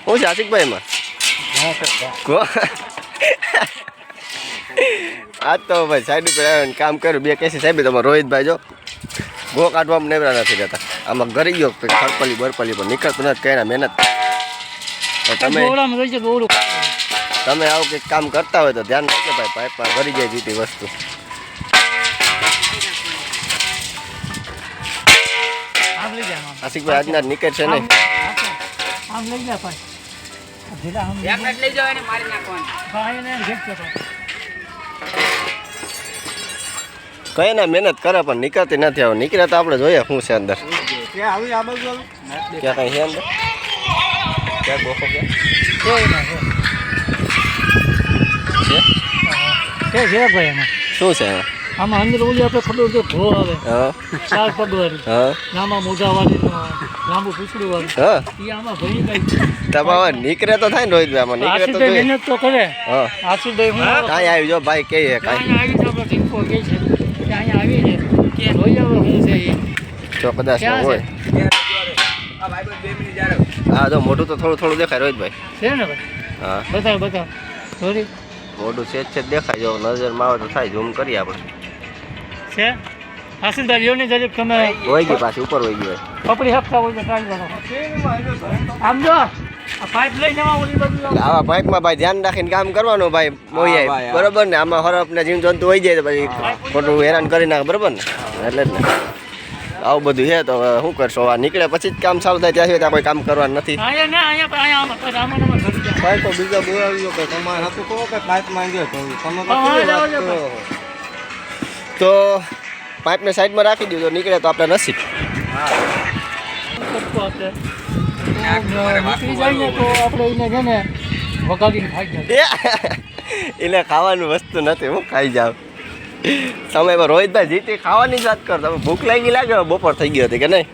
હું છે આશિકભાઈમાં આજ તો ભાઈ સાઈડ ઉપર આવીને કામ કર્યું બે કેસી સાહેબ તમારે રોહિતભાઈ જો ગો કાઢવામાં નેવરા નથી રહેતા આમાં ગરી ગયો ખરપલી બરપલી પર નીકળતું નથી કઈ મહેનત તમે આવું કંઈક કામ કરતા હોય તો ધ્યાન રાખજો ભાઈ પાઇપમાં ભરી જાય જીતી વસ્તુ આશિકભાઈ આજના નીકળ છે નહીં કઈ ના મહેનત કરે પણ નીકળતી નથી આવે નીકળે તો આપણે જોઈએ શું છે અંદર ક્યાં કઈ છે અંદર ક્યાં ગોખો શું છે આમાં અંદર ઓલી આપણે ખબર કે ભો આવે ચાર પગવાળી નામાં મોઢાવાળી લાંબુ પૂછડું વાળું એ આમાં ભણી ગઈ તમારે નીકળે તો થાય ને રોહિતભાઈ આમાં નીકળે તો મહેનત તો કરે આશુભાઈ હું કાંઈ આવી જો ભાઈ કહીએ કાંઈ આવી તો આપણે ઠીકો કહે છે કે અહીંયા આવી છે કે રોઈ આવે શું છે એ જો કદાચ હોય હા જો મોઢું તો થોડું થોડું દેખાય રોહિતભાઈ છે ને ભાઈ હા બતાવ સોરી મોઢું છે દેખાય જો નજરમાં આવે તો થાય ઝૂમ કરીએ આપણે છે આશીષભાઈ લ્યો ને જરીક તમે હોય ગઈ પાછી ઉપર હોય ગઈ કપડી હપ્તા હોય તો ટ્રાય કરો આમ જો આ પાઇપ લઈને ઓલી બાજુ આવા પાઇપમાં ભાઈ ધ્યાન રાખીને કામ કરવાનું ભાઈ મોઈ બરોબર ને આમાં હરફ ને જીવ જંતુ હોય જાય તો પછી ખોટું હેરાન કરી નાખે બરોબર ને એટલે જ ને આવું બધું છે તો શું કરશો આ નીકળે પછી જ કામ ચાલુ થાય ત્યાં સુધી કોઈ કામ કરવાનું નથી પાઇપ તો બીજા બોલાવ્યો કે તમારે હતું કહો કે પાઇપ માંગ્યો તો પાઇપને સાઈડમાં રાખી દીધો નીકળે તો આપણે નસીબ એને ખાવાનું વસ્તુ નથી હું ખાઈ જાઉં તમે રોહિતભાઈ જીતી ખાવાની જ વાત કરો તમે ભૂખ લાગી લાગે બપોર થઈ ગઈ હતી કે નહીં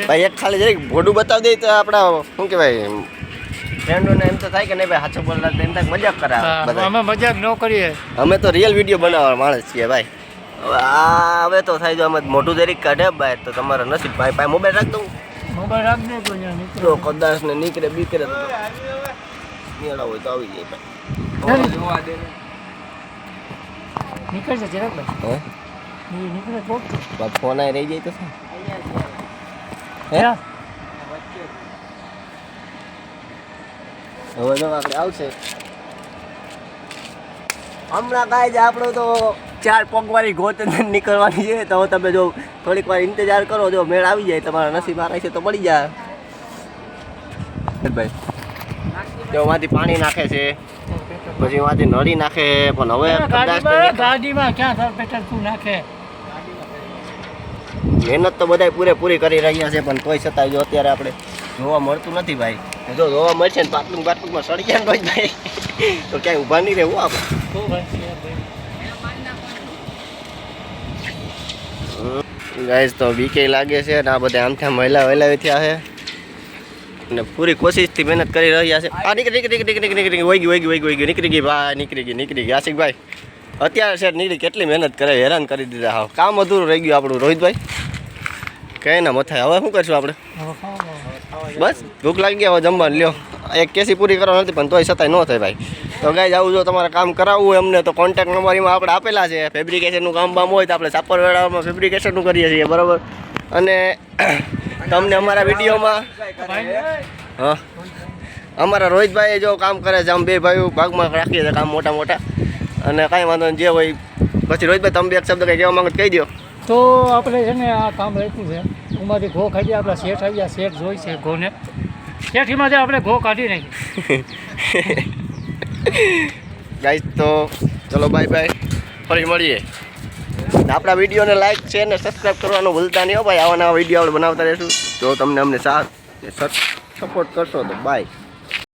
ભાઈ એક ખાલી જરીક ભોડું બતાવી દઈ તો આપણા શું કહેવાય ફ્રેન્ડોને એમ તો થાય કે નહીં ભાઈ સાચું બોલતા એમ થાય મજાક કરાવે અમે મજાક ન કરીએ અમે તો રિયલ વિડીયો બનાવવા માણસ છીએ ભાઈ હવે તો થાય જો અમે મોટું જરીક કાઢે ભાઈ તો તમારા નસીબ ભાઈ ભાઈ મોબાઈલ રાખ દઉં મોબાઈલ રાખ દે તો કદાચ ને નીકળે બીકરે તો મેળા હોય તો આવી જાય ભાઈ નીકળશે જરાક ભાઈ નીકળે તો ફોન આ રહી જાય તો શું હવે જો આપણે આવશે હમણાં કાંઈ જ આપણું તો 4 પગવાળી ગોત નીકળવાની છે તો તમે જો થોડીક વાર ઇંતજાર કરો જો મેળ આવી જાય તમારા નસીબ આરાય છે તો મળી જાય ભાઈ જો માંથી પાણી નાખે છે પછી માંથી નળી નાખે પણ હવે ગાડીમાં ક્યાં પેટ્રોલ તું નાખે મહેનત તો બધા પૂરેપૂરી કરી રહ્યા છે પણ તોય છતાંય જો અત્યારે આપણે જોવા મળતું નથી ભાઈ જો જોવા મળશે ને પાટલુંમાં સડી ગયા રોજ ભાઈ તો ક્યાંય ઊભા નહીં રહેવું આપણે ગાઈઝ તો બીકે લાગે છે ને આ બધા આમથી મહિલા થયા છે અને પૂરી કોશિશથી મહેનત કરી રહ્યા છે આ નીકળી વહી ગઈ નીકળી ગઈ ભાઈ નીકળી ગઈ આશિકભાઈ અત્યારે છે નીકળી કેટલી મહેનત કરે હેરાન કરી દીધા હા કામ અધૂરું રહી ગયું આપણું રોહિતભાઈ કઈ ના મથાય હવે શું કરશું આપણે બસ ભૂખ લાગી ગયા હવે જમવાનું લ્યો એક કેસી પૂરી કરવાની નથી પણ તોય છતાંય ન થાય ભાઈ તો ગાઈઝ આવું જો તમારે કામ કરાવવું હોય અમને તો કોન્ટેક્ટ નંબરમાં આપણે આપેલા છે ફેબ્રિકેશનનું કામ બામ હોય તો આપણે સાપરવેડામાં ફેબ્રિકેશનનું કરીએ છીએ બરાબર અને તમને અમારા વિડીયોમાં હા અમારા રોહિતભાઈ જો કામ કરે છે આમ બે ભાઈઓ ભાગમાં રાખીએ છીએ કામ મોટા અને કાંઈ વાંધો જે હોય પછી રોહિતભાઈ તમે એક શબ્દ કંઈ કહેવા માંગો કહી દો તો આપણે છે ને આ કામ રાખ્યું છે એમાંથી ઘો ખાઈ આપણા શેઠ આવી ગયા શેઠ જોઈ છે ઘોને શેઠીમાંથી આપણે ઘો કાઢી નાખી ગાઈસ તો ચલો બાય ફરી મળીએ આપણા વિડીયોને લાઈક છે ને સબસ્ક્રાઈબ કરવાનું ભૂલતા નહીં હો ભાઈ આવા નવા વિડીયો આપણે બનાવતા રહીશું જો તમને અમને સાથ સપોર્ટ કરશો તો બાય